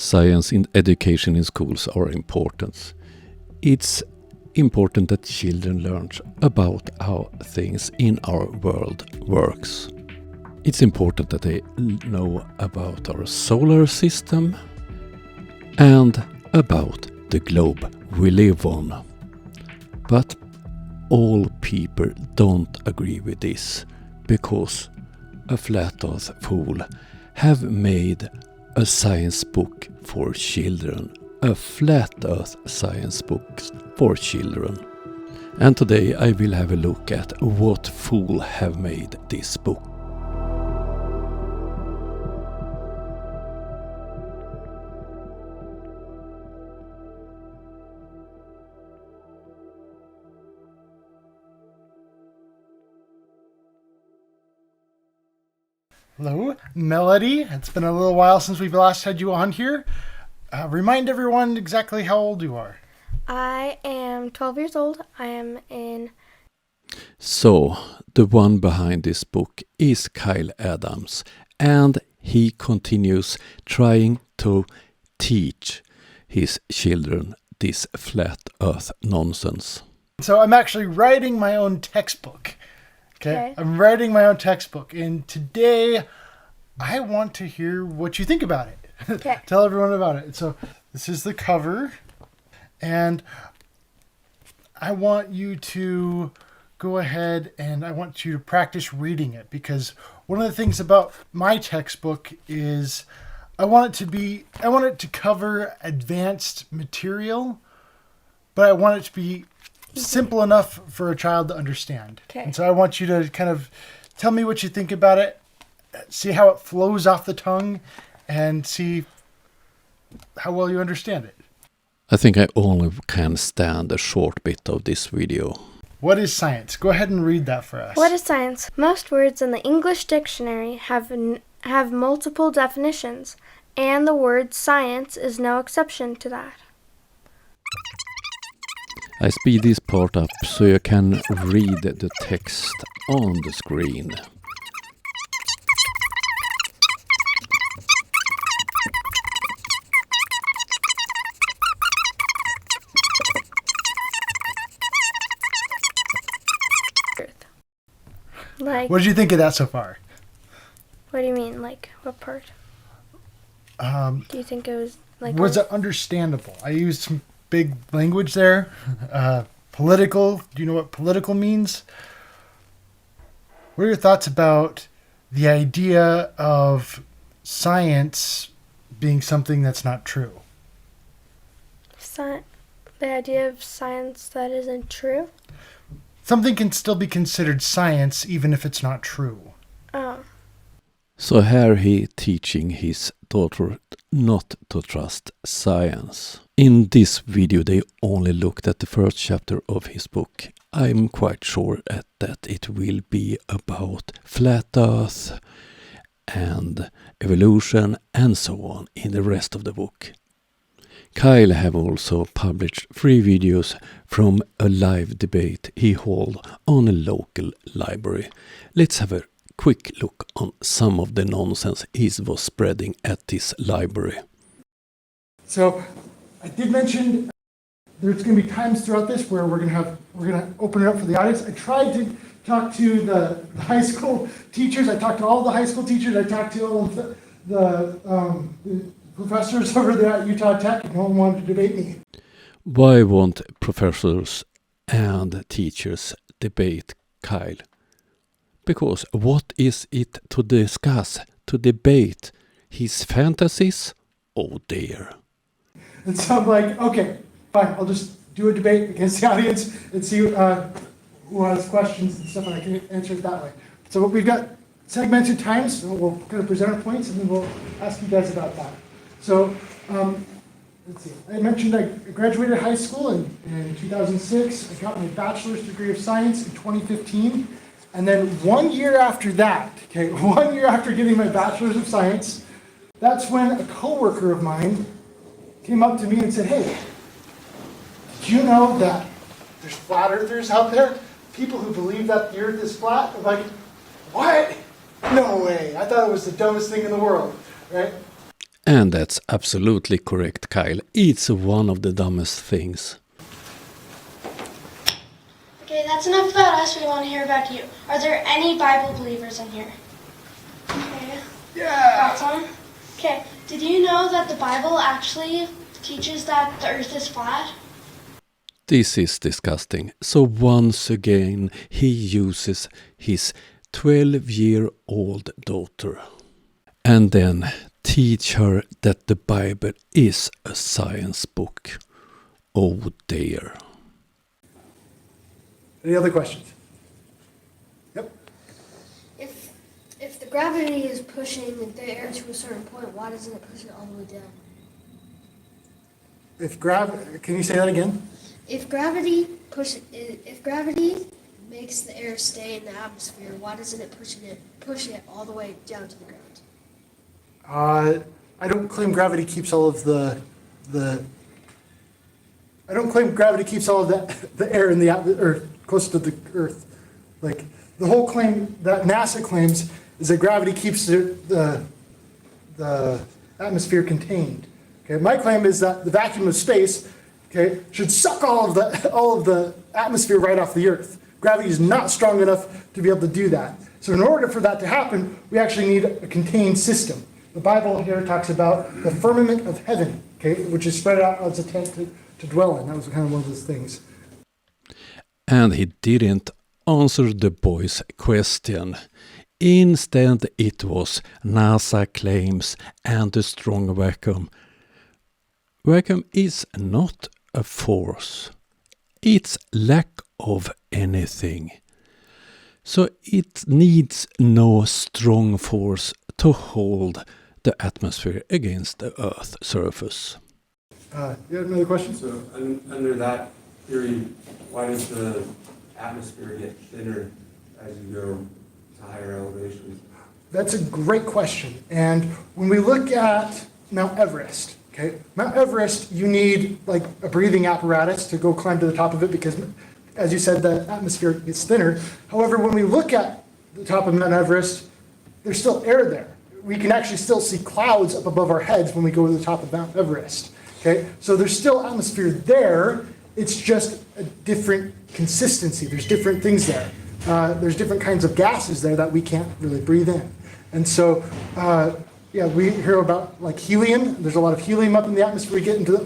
Science in education in schools are important. It's important that children learn about how things in our world works. It's important that they know about our solar system and about the globe we live on. But all people don't agree with this, because a flat earth fool have made a science book for children, a flat earth science book for children. And today I will have a look at what fool have made this book. Hello, Melody. It's been a little while since we've last had you on here. Remind everyone exactly how old you are. I am 12 years old. I am in... So, the one behind this book is Kyle Adams, and he continues trying to teach his children this flat earth nonsense. So I'm actually writing my own textbook. Okay. I'm writing my own textbook, and today I want to hear what you think about it. Okay. Tell everyone about it. So this is the cover, and I want you to go ahead and I want you to practice reading it, because one of the things about my textbook is I want it to cover advanced material, but I want it to be simple enough for a child to understand. Okay. And so I want you to kind of tell me what you think about it, see how it flows off the tongue, and see how well you understand it. I think I only can stand a short bit of this video. What is science? Go ahead and read that for us. What is science? Most words in the English dictionary have multiple definitions, and the word science is no exception to that. I speed this part up so you can read the text on the screen. Like, What did you think of that so far? what do you mean? Like, what part? Do you think it was like... Was it understandable? I used some big language there. Political. Do you know what political means? What are your thoughts about the idea of science being something that's not true? The idea of science that isn't true? Something can still be considered science even if it's not true. Oh. So here he teaching his daughter not to trust science. In this video they only looked at the first chapter of his book. I'm quite sure that it will be about flat earth and evolution and so on in the rest of the book. Kyle have also published 3 videos from a live debate he held on a local library. Let's have a quick look on some of the nonsense he was spreading at this library. So I did mention there's going to be times throughout this where we're going to open it up for the audience. I tried to talk to the high school teachers. I talked to all the high school teachers. I talked to all the professors over there at Utah Tech, and no one wanted to debate me. Why won't professors and teachers debate Kyle? Because what is it to discuss, to debate? His fantasies? Oh dear. And so I'm like, okay, fine, I'll just do a debate against the audience and see who has questions and stuff, and I can answer it that way. So we've got segmented times, so we'll kind of present our points, and then we'll ask you guys about that. So, let's see. I mentioned I graduated high school in 2006. I got my bachelor's degree of science in 2015. And then 1 year after that, 1 year after getting my bachelor's of science, that's when a coworker of mine came up to me and said, hey, did you know that there's flat earthers out there? People who believe that the earth is flat? I'm like, what? No way. I thought it was the dumbest thing in the world, right? And that's absolutely correct, Kyle. It's one of the dumbest things. Okay, that's enough about us. We want to hear about you. Are there any Bible believers in here? Okay. Yeah. Got some? Okay. Did you know that the Bible actually teaches that the earth is flat? This is disgusting. So once again, he uses his 12-year-old daughter and then teach her that the Bible is a science book. Oh dear. Any other questions? Yep. If the gravity is pushing the air to a certain point, why doesn't it push it all the way down? Can you say that again? If gravity makes the air stay in the atmosphere, why doesn't it push it all the way down to the ground? I don't claim gravity keeps all of the I don't claim gravity keeps all of the air in the or close to the Earth. Like the whole claim that NASA claims is that gravity keeps the atmosphere contained. Okay, my claim is that the vacuum of space, okay, should suck all of the atmosphere right off the Earth. Gravity is not strong enough to be able to do that. So in order for that to happen, we actually need a contained system. The Bible here talks about the firmament of heaven, okay, which is spread out as a tent to dwell in. That was kind of one of those things. And he didn't answer the boy's question. Instead, it was NASA claims and a strong vacuum. Vacuum is not a force. It's lack of anything. So it needs no strong force to hold the atmosphere against the Earth's surface. You have another question? So under that theory, why does the atmosphere get thinner as you go to higher elevations? That's a great question. And when we look at Mount Everest, okay, Mount Everest, you need like a breathing apparatus to go climb to the top of it because, as you said, the atmosphere gets thinner. However, when we look at the top of Mount Everest, there's still air there. We can actually still see clouds up above our heads when we go to the top of Mount Everest. Okay, so there's still atmosphere there. It's just a different consistency. There's different things there. There's different kinds of gases there that we can't really breathe in. And so, yeah, we hear about like helium. There's a lot of helium up in the atmosphere. We get into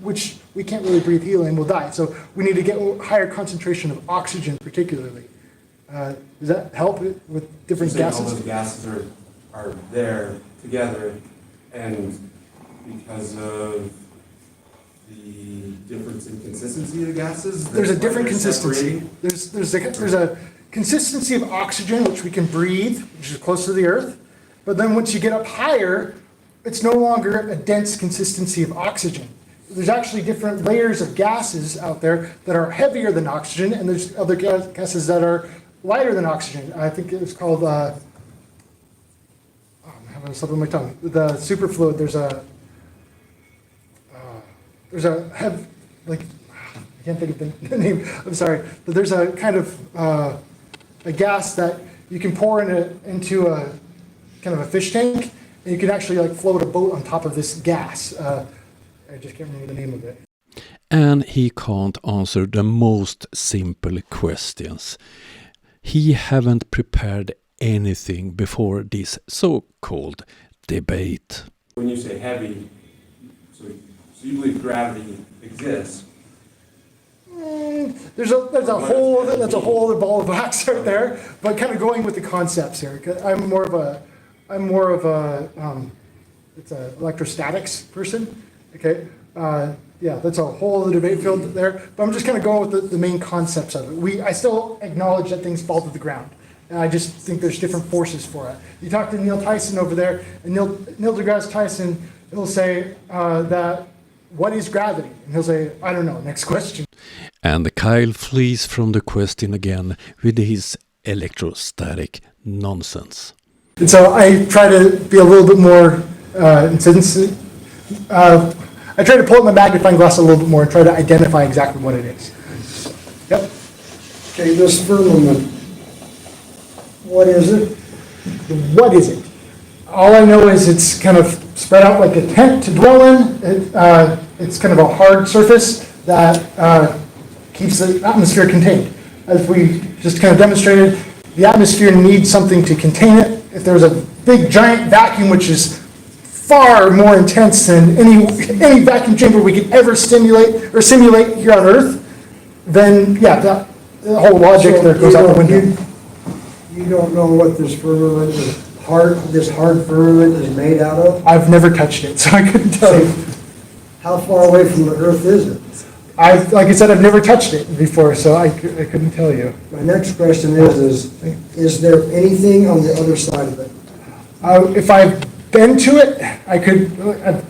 which we can't really breathe helium. We'll die. So we need to get a higher concentration of oxygen, particularly. Does that help with different gases? All those gases are there together, and because of the difference in consistency of the gases, there's a different consistency. There's a consistency of oxygen which we can breathe, which is close to the Earth. But then once you get up higher, it's no longer a dense consistency of oxygen. There's actually different layers of gases out there that are heavier than oxygen, and there's other gases that are lighter than oxygen. I think it was called, I'm having something on my tongue. The superfluid, there's a like, I can't think of the name, I'm sorry, but there's a kind of a gas that you can pour into a kind of a fish tank, and you can actually like float a boat on top of this gas. I just can't remember the name of it. And he can't answer the most simple questions. He haven't prepared anything before this so-called debate. When you say heavy, so you believe gravity exists. There's a whole other ball of wax right there, but kind of going with the concepts here. I'm more of a it's a electrostatics person. Okay, yeah, that's a whole other debate field there. But I'm just kind of going with the main concepts of it. I still acknowledge that things fall to the ground, and I just think there's different forces for it. You talk to Neil Tyson over there, and Neil deGrasse Tyson, he'll say that. What is gravity? And he'll say, I don't know, next question. And Kyle flees from the question again with his electrostatic nonsense. And so I try to be a little bit more insensitive. I try to pull up my magnifying glass a little bit more and try to identify exactly what it is. Yep. Okay, this firmament, what is it? What is it? All I know is it's kind of spread out like a tent to dwell in. It's kind of a hard surface that keeps the atmosphere contained. As we just kind of demonstrated, the atmosphere needs something to contain it. If there's a big giant vacuum, which is far more intense than any vacuum chamber we could ever simulate here on Earth, then yeah, the whole logic there goes out the window. You don't know what this firmament this hard firmament is made out of? I've never touched it, so I couldn't tell you. How far away from the Earth is it? Like I said, I've never touched it before, so I couldn't tell you. My next question is there anything on the other side of it? If I've been to it,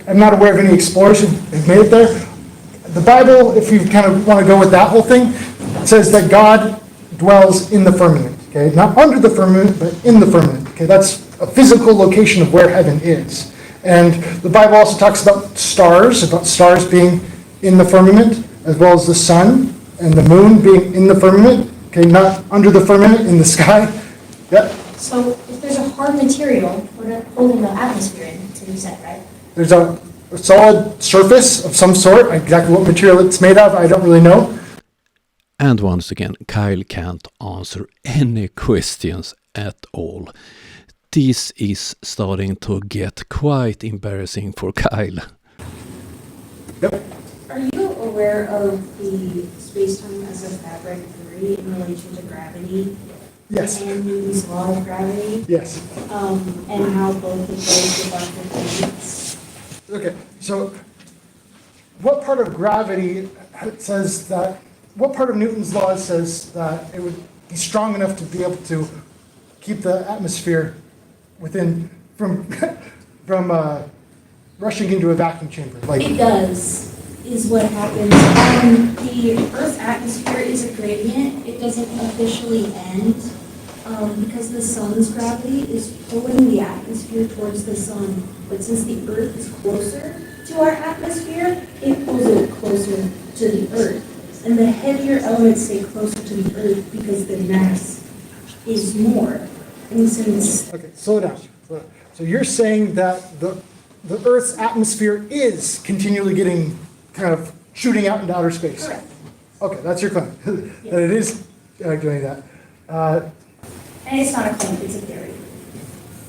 I'm not aware of any explorers who have made it there. The Bible, if you kind of want to go with that whole thing, says that God dwells in the firmament, okay? Not under the firmament, but in the firmament, okay? That's a physical location of where heaven is. And the Bible also talks about stars being in the firmament, as well as the sun and the moon being in the firmament, okay? Not under the firmament, in the sky. Yep. So if there's a hard material holding the atmosphere in, so you said, right? There's a solid surface of some sort. Exactly what material it's made of, I don't really know. And once again, Kyle can't answer any questions at all. This is starting to get quite embarrassing for Kyle. Yep. Are you aware of the space-time as a fabric theory in relation to gravity? Yes. And Newton's law of gravity? Yes. And how both of those debunk the physics? Okay, so what part of gravity says that, what part of Newton's law says that it would be strong enough to be able to keep the atmosphere from rushing into a vacuum chamber? It does, is what happens. The Earth's atmosphere is a gradient. It doesn't officially end because the sun's gravity is pulling the atmosphere towards the sun. But since the Earth is closer to our atmosphere, it pulls it closer to the Earth. And the heavier elements stay closer to the Earth because the mass is more. And since... Okay, slow down. So you're saying that the Earth's atmosphere is continually getting kind of shooting out into outer space? Correct. Okay, that's your claim, that it is doing that. And it's not a claim, it's a theory.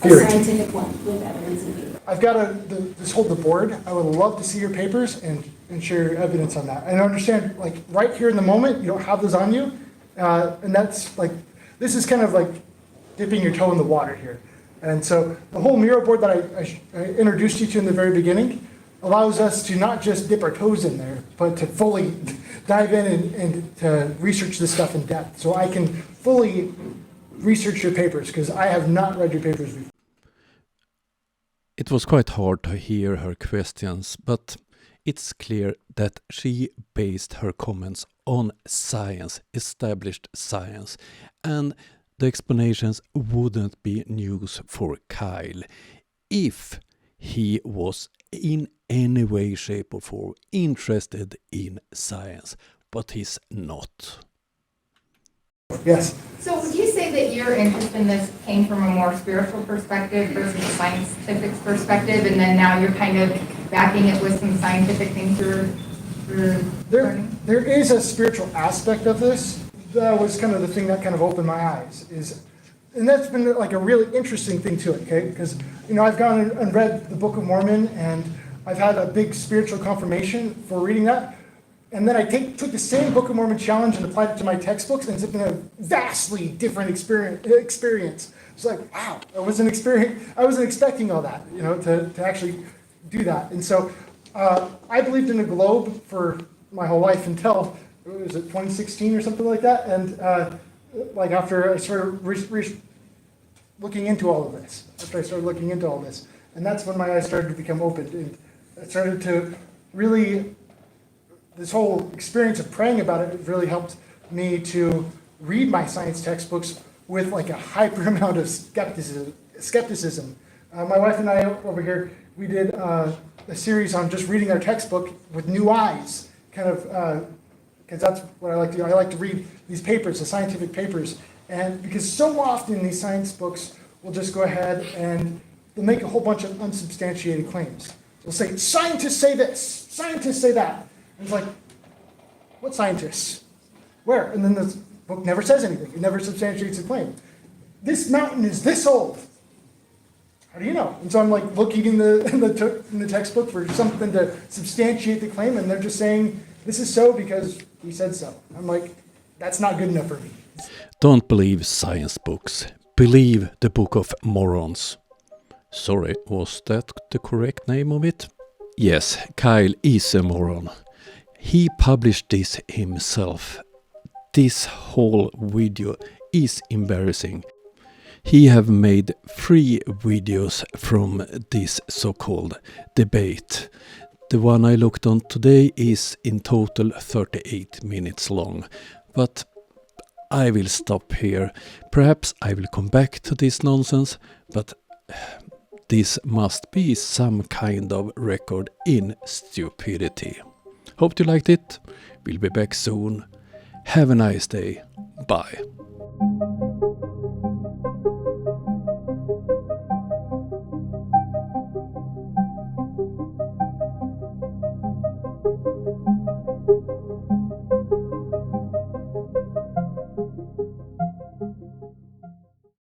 Theory. A scientific one with evidence and paper. I've got this hold the board. I would love to see your papers and share your evidence on that. And I understand, like, right here in the moment, you don't have those on you. And that's like, this is kind of like dipping your toe in the water here. And so the whole Miro board that I introduced you to in the very beginning allows us to not just dip our toes in there, but to fully dive in and to research this stuff in depth. So I can fully research your papers, because I have not read your papers before. It was quite hard to hear her questions, but it's clear that she based her comments on science, established science, and the explanations wouldn't be news for Kyle if he was in any way, shape or form interested in science, but he's not. Yes. So would you say that your interest in this came from a more spiritual perspective versus a scientific perspective, and then now you're kind of backing it with some scientific things you're learning? There is a spiritual aspect of this. That was kind of the thing that kind of opened my eyes. And that's been like a really interesting thing to it, okay? Because, you know, I've gone and read the Book of Mormon, and I've had a big spiritual confirmation for reading that. And then I took the same Book of Mormon challenge and applied it to my textbooks, and it's been a vastly different experience. It's like, wow, I wasn't expecting all that, you know, to actually do that. And so I believed in a globe for my whole life until, was it 2016 or something like that? And like after I started looking into all of this, and that's when my eyes started to become open, and I started to really, this whole experience of praying about it really helped me to read my science textbooks with like a hyper amount of skepticism. My wife and I over here, we did a series on just reading our textbook with new eyes, kind of, because that's what I like to do. I like to read these papers, the scientific papers, and because so often these science books will just go ahead and they'll make a whole bunch of unsubstantiated claims. They'll say, scientists say this, scientists say that. And it's like, what scientists? Where? And then the book never says anything. It never substantiates a claim. This mountain is this old. How do you know? And so I'm like looking in the textbook for something to substantiate the claim, and they're just saying, this is so because we said so. I'm like, that's not good enough for me. Don't believe science books. Believe the Book of Morons. Sorry, was that the correct name of it? Yes, Kyle is a moron. He published this himself. This whole video is embarrassing. He have made 3 videos from this so-called debate. The one I looked on today is in total 38 minutes long. But I will stop here. Perhaps I will come back to this nonsense, but this must be some kind of record in stupidity. Hope you liked it. We'll be back soon. Have a nice day. Bye.